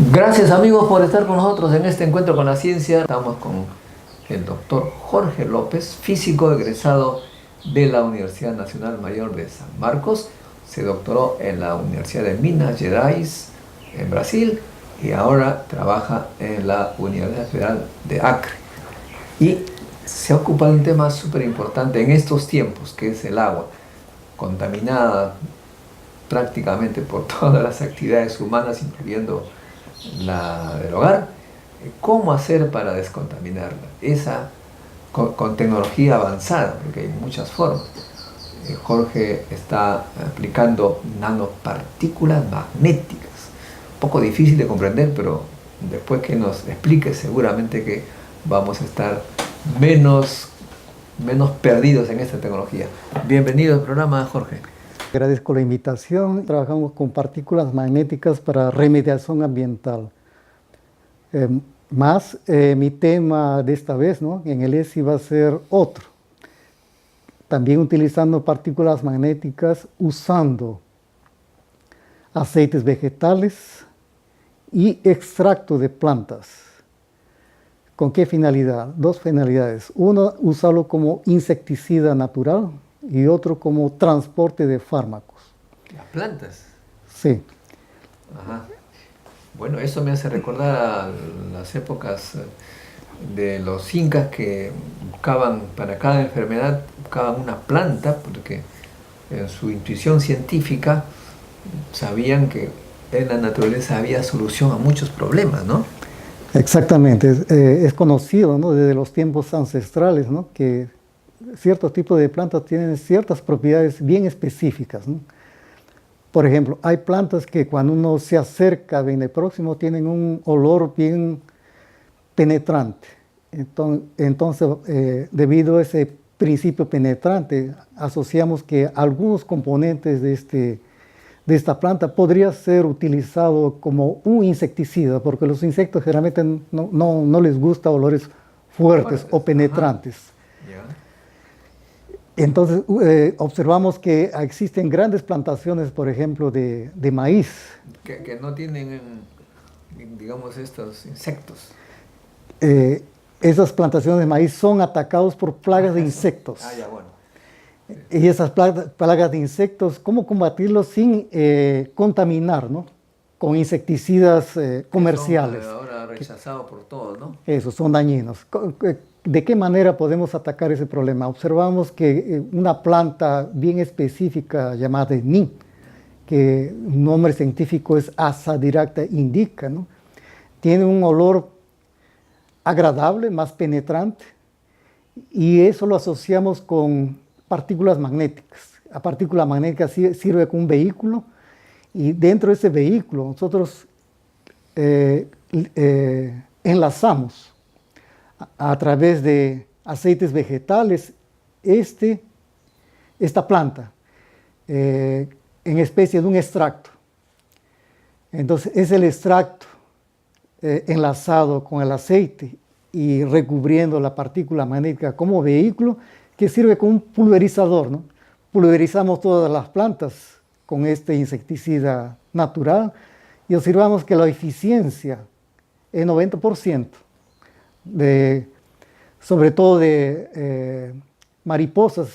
Gracias amigos por estar con nosotros en este encuentro con la ciencia. Estamos con el doctor Jorge López, físico egresado de la Universidad Nacional Mayor de San Marcos. Se doctoró en la Universidad de Minas Gerais en Brasil y ahora trabaja en la Universidad Federal de Acre. Y se ocupa de un tema súper importante en estos tiempos, que es el agua, contaminada prácticamente por todas las actividades humanas, incluyendo la del hogar. ¿Cómo hacer para descontaminarla? Esa con tecnología avanzada, porque hay muchas formas. Jorge está aplicando nanopartículas magnéticas. Un poco difícil de comprender, pero después que nos explique seguramente que vamos a estar menos perdidos en esta tecnología. Bienvenido al programa, Jorge. Agradezco la invitación. Trabajamos con partículas magnéticas para remediación ambiental. Mi tema de esta vez, ¿no?, en el ESI va a ser otro. También utilizando partículas magnéticas, usando aceites vegetales y extracto de plantas. ¿Con qué finalidad? Dos finalidades. Uno, usarlo como insecticida natural y otro como transporte de fármacos. ¿Las plantas? Sí. Ajá. Bueno, eso me hace recordar a las épocas de los incas que buscaban, para cada enfermedad, buscaban una planta, porque en su intuición científica sabían que en la naturaleza había solución a muchos problemas, ¿no? Exactamente. Es conocido, ¿no?, desde los tiempos ancestrales, ¿no?, que ciertos tipos de plantas tienen ciertas propiedades bien específicas, ¿no? Por ejemplo, hay plantas que cuando uno se acerca bien próximo tienen un olor bien penetrante. Entonces, debido a ese principio penetrante, asociamos que algunos componentes de esta planta podría ser utilizado como un insecticida, porque los insectos generalmente no les gusta olores fuertes o penetrantes. Entonces, observamos que existen grandes plantaciones, por ejemplo, de maíz. Que no tienen, digamos, estos insectos. Esas plantaciones de maíz son atacados por plagas de insectos. Ah, ya, bueno. Y esas plagas de insectos, ¿cómo combatirlos sin contaminar, ¿no?, con insecticidas comerciales? Son ahora rechazados por todos, ¿no? Eso, son dañinos. ¿De qué manera podemos atacar ese problema? Observamos que una planta bien específica llamada Neem, que un nombre científico es Azadirachta indica, ¿no?, tiene un olor agradable, más penetrante, y eso lo asociamos con partículas magnéticas. La partícula magnética sirve como un vehículo, y dentro de ese vehículo nosotros enlazamos a través de aceites vegetales esta planta en especie de un extracto. Entonces es el extracto enlazado con el aceite y recubriendo la partícula magnética como vehículo que sirve como un pulverizador, ¿no? Pulverizamos todas las plantas con este insecticida natural y observamos que la eficiencia es 90%. Sobre todo de mariposas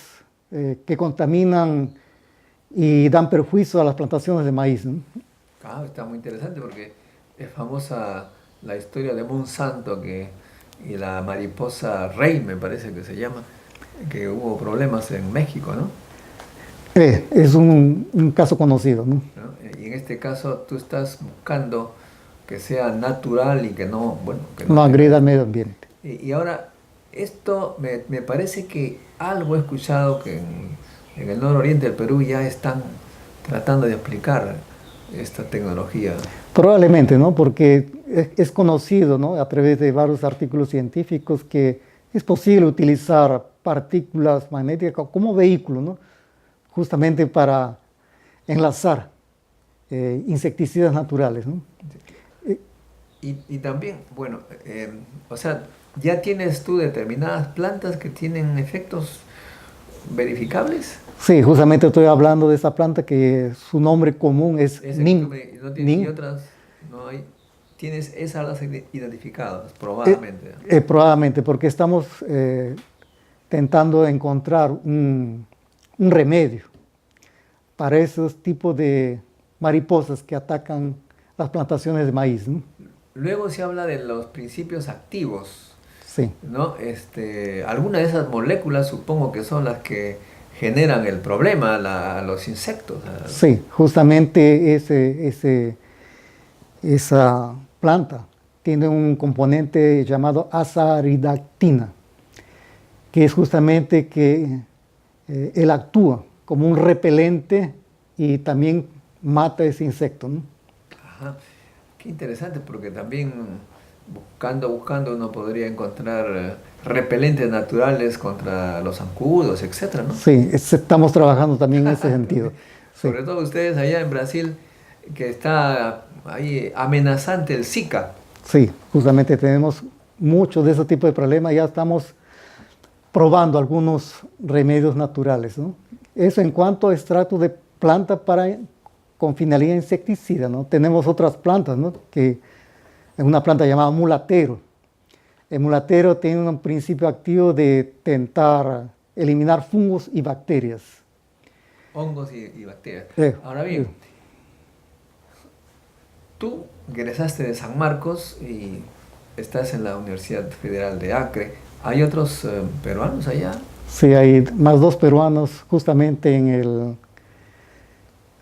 que contaminan y dan perjuicio a las plantaciones de maíz, ¿no? Ah, está muy interesante porque es famosa la historia de Monsanto y la mariposa rey, me parece que se llama, que hubo problemas en México, ¿no? Es un caso conocido, ¿no? Y en este caso tú estás buscando que sea natural y que no, bueno, que no agreda al medio ambiente. Y ahora, esto me parece que algo he escuchado que en el nororiente del Perú ya están tratando de aplicar esta tecnología. Probablemente, ¿no?, porque es conocido, ¿no?, a través de varios artículos científicos que es posible utilizar partículas magnéticas como vehículo, ¿no?, justamente para enlazar insecticidas naturales, ¿no? Y también, bueno, o sea, ¿ya tienes tú determinadas plantas que tienen efectos verificables? Sí, justamente estoy hablando de esa planta que su nombre común es Neem. ¿No tiene otras? No hay. tienes esas áreas identificadas, probablemente. Probablemente, porque estamos intentando encontrar un remedio para esos tipos de mariposas que atacan las plantaciones de maíz, ¿no? Luego se habla de los principios activos, Sí, ¿no? Algunas de esas moléculas supongo que son las que generan el problema a los insectos. sí, justamente esa planta tiene un componente llamado azaridactina, que es justamente que él actúa como un repelente y también mata ese insecto, ¿no? Ajá. Qué interesante, porque también buscando uno podría encontrar repelentes naturales contra los zancudos, etcétera, ¿no? Sí, estamos trabajando también en ese sentido. Sí, Sobre todo ustedes allá en Brasil, que está ahí amenazante el Zika. sí, justamente tenemos muchos de ese tipo de problemas, ya estamos probando algunos remedios naturales, ¿no? Eso en cuanto a extracto de planta con finalidad insecticida, ¿no? Tenemos otras plantas, ¿no? Que es una planta llamada mulatero. El mulatero tiene un principio activo de intentar eliminar fungos y bacterias. Hongos y bacterias. Eh, Ahora bien, tú egresaste de San Marcos y estás en la Universidad Federal de Acre. ¿Hay otros peruanos allá? Sí, hay más dos peruanos justamente en el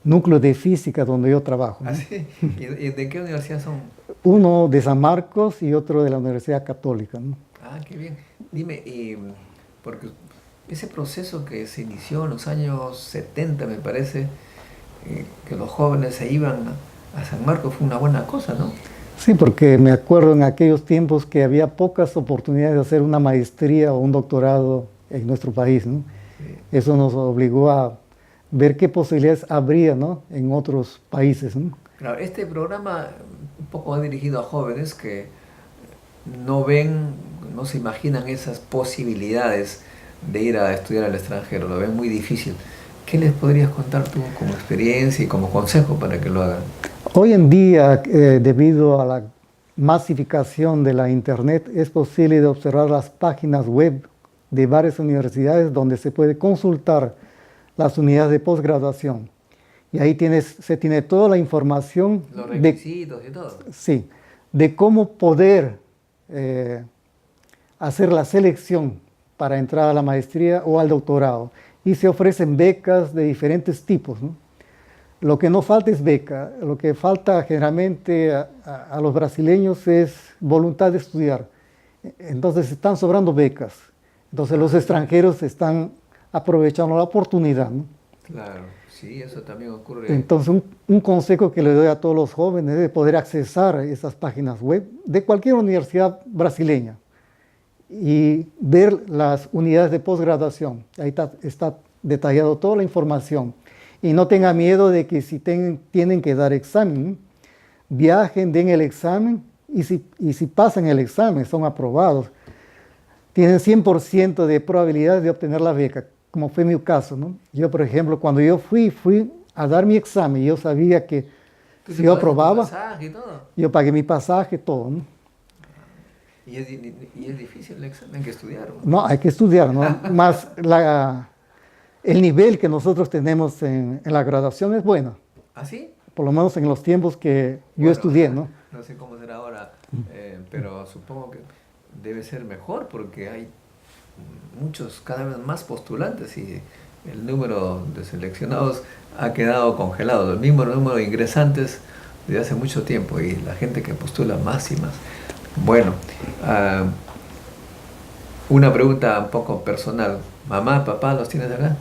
núcleo de física donde yo trabajo, ¿no? ¿Ah, sí? ¿Y de qué universidad son? Uno de San Marcos y otro de la Universidad Católica, ¿no? Ah, qué bien. Dime, porque ese proceso que se inició en los años 70, me parece, que los jóvenes se iban a San Marcos, fue una buena cosa, ¿no? Sí, porque me acuerdo en aquellos tiempos que había pocas oportunidades de hacer una maestría o un doctorado en nuestro país, ¿no? Sí. Eso nos obligó a ver qué posibilidades habría, ¿no? En otros países, ¿no? Claro, este programa un poco va dirigido a jóvenes que no ven, no se imaginan esas posibilidades de ir a estudiar al extranjero, lo ven muy difícil. ¿Qué les podrías contar tú como experiencia y como consejo para que lo hagan? Hoy en día, debido a la masificación de la Internet, es posible de observar las páginas web de varias universidades donde se puede consultar las unidades de posgraduación. Y ahí se tiene toda la información Los requisitos y todo. sí, de cómo poder hacer la selección para entrar a la maestría o al doctorado. Y se ofrecen becas de diferentes tipos, ¿no? Lo que no falta es beca, lo que falta generalmente a los brasileños es voluntad de estudiar. Entonces están sobrando becas. Entonces los extranjeros están aprovechando la oportunidad, ¿no? Claro, sí, eso también ocurre. Entonces un consejo que le doy a todos los jóvenes es de poder accesar a esas páginas web de cualquier universidad brasileña y ver las unidades de posgraduación. Ahí está detallado toda la información. Y no tengan miedo de que si tienen que dar examen, viajen, den el examen y si pasan el examen, son aprobados, tienen 100% de probabilidad de obtener la beca, como fue mi caso, ¿no? Yo, por ejemplo, cuando yo fui a dar mi examen, yo sabía que si yo aprobaba, Y todo. yo pagué mi pasaje, todo, ¿no? Y es difícil el examen, hay que estudiar, ¿no? No, hay que estudiar, ¿no? Más el nivel que nosotros tenemos en la graduación es bueno, ¿Ah, sí? por lo menos en los tiempos que yo Bueno, estudié, ¿no? No sé cómo será ahora, pero supongo que debe ser mejor porque hay muchos, cada vez más postulantes y el número de seleccionados ha quedado congelado, el mismo número de ingresantes desde hace mucho tiempo y la gente que postula más y más. Bueno, una pregunta un poco personal. ¿Mamá, papá los tienes acá?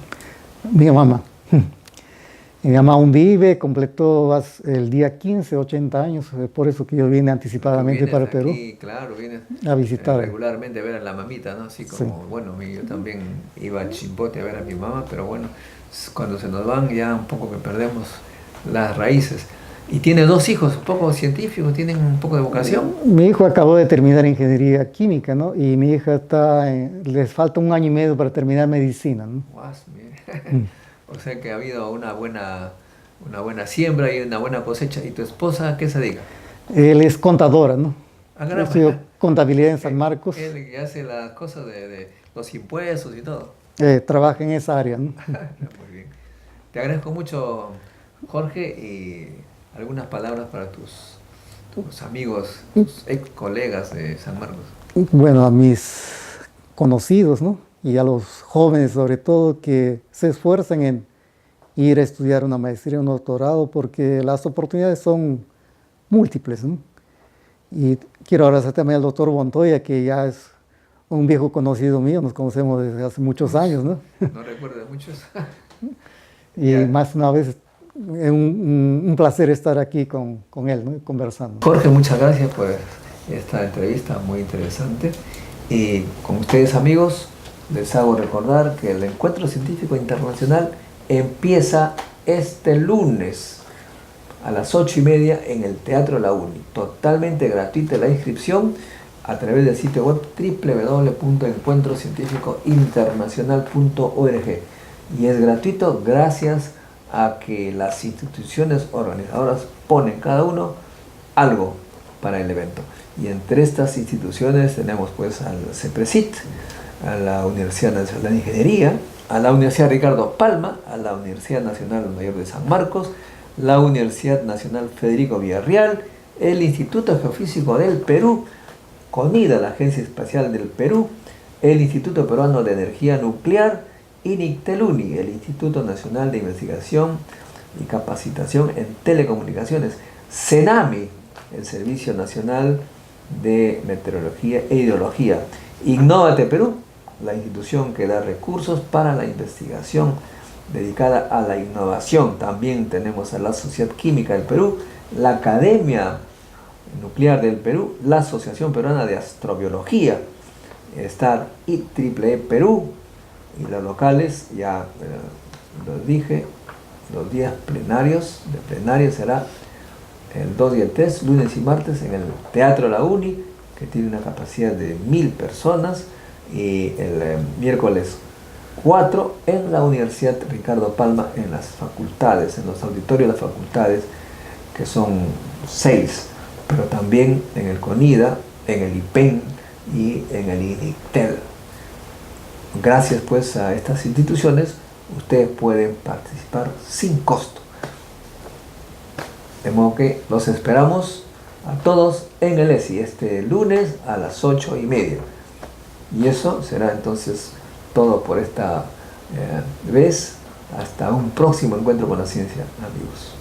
Mi mamá. Mi mamá aún vive, completó el día 15, 80 años, por eso que yo vine anticipadamente para el Perú Aquí, claro, vienes a visitar. regularmente a ver a la mamita, ¿no? Así como, Sí. bueno, yo también iba a Chimbote a ver a mi mamá, pero bueno, cuando se nos van ya un poco que perdemos las raíces. Y tiene dos hijos, un poco científicos, tienen un poco de vocación. Mi hijo acabó de terminar ingeniería química, ¿no? Y mi hija les falta 1 año y medio para terminar medicina, ¿no? Guas, mire. O sea que ha habido una buena siembra y una buena cosecha. ¿Y tu esposa qué se dedica? Él es contadora, ¿no? Ah, caramba. Estudió contabilidad en San Marcos. Él que hace las cosas de los impuestos y todo. Trabaja en esa área, ¿no? Muy bien. Te agradezco mucho, Jorge, y algunas palabras para tus amigos, tus ex colegas de San Marcos. Bueno, a mis conocidos, ¿no? Y a los jóvenes sobre todo que se esfuerzan en ir a estudiar una maestría, un doctorado, porque las oportunidades son múltiples, ¿no? Y quiero agradecer también al doctor Montoya, que ya es un viejo conocido mío, nos conocemos desde hace muchos años, ¿no? No recuerdo muchos. Y Ya. más una vez, es un placer estar aquí con él, ¿no? Conversando. Jorge, muchas gracias por esta entrevista muy interesante. Y con ustedes, amigos, les hago recordar que el Encuentro Científico Internacional empieza este lunes a las 8:30 en el Teatro La Uni. Totalmente gratuita la inscripción a través del sitio web www.encuentrocientificointernacional.org. Y es gratuito gracias a que las instituciones organizadoras ponen cada uno algo para el evento. Y entre estas instituciones tenemos pues al CEPRESIT, a la Universidad Nacional de Ingeniería, a la Universidad Ricardo Palma, a la Universidad Nacional Mayor de San Marcos, la Universidad Nacional Federico Villarreal, el Instituto Geofísico del Perú, CONIDA, la Agencia Espacial del Perú, el Instituto Peruano de Energía Nuclear y NICTELUNI, el Instituto Nacional de Investigación y Capacitación en Telecomunicaciones, CENAMI, el Servicio Nacional de Meteorología e Hidrología, Innovate Perú, la institución que da recursos para la investigación dedicada a la innovación. También tenemos a la Sociedad Química del Perú, la Academia Nuclear del Perú, la Asociación Peruana de Astrobiología, STAR IEEE Perú, y los locales, ya los dije, los días plenarios, de plenario será el 2 y el 3, lunes y martes, en el Teatro La Uni, que tiene una capacidad de 1000 personas, y el miércoles 4 en la Universidad Ricardo Palma, en las facultades, en los auditorios de las facultades, que son 6, pero también en el CONIDA, en el IPEN y en el INICTEL. Gracias pues a estas instituciones, ustedes pueden participar sin costo. De modo que los esperamos a todos en el ESI este lunes a las 8:30. Y eso será entonces todo por esta vez. Hasta un próximo encuentro con la ciencia, amigos.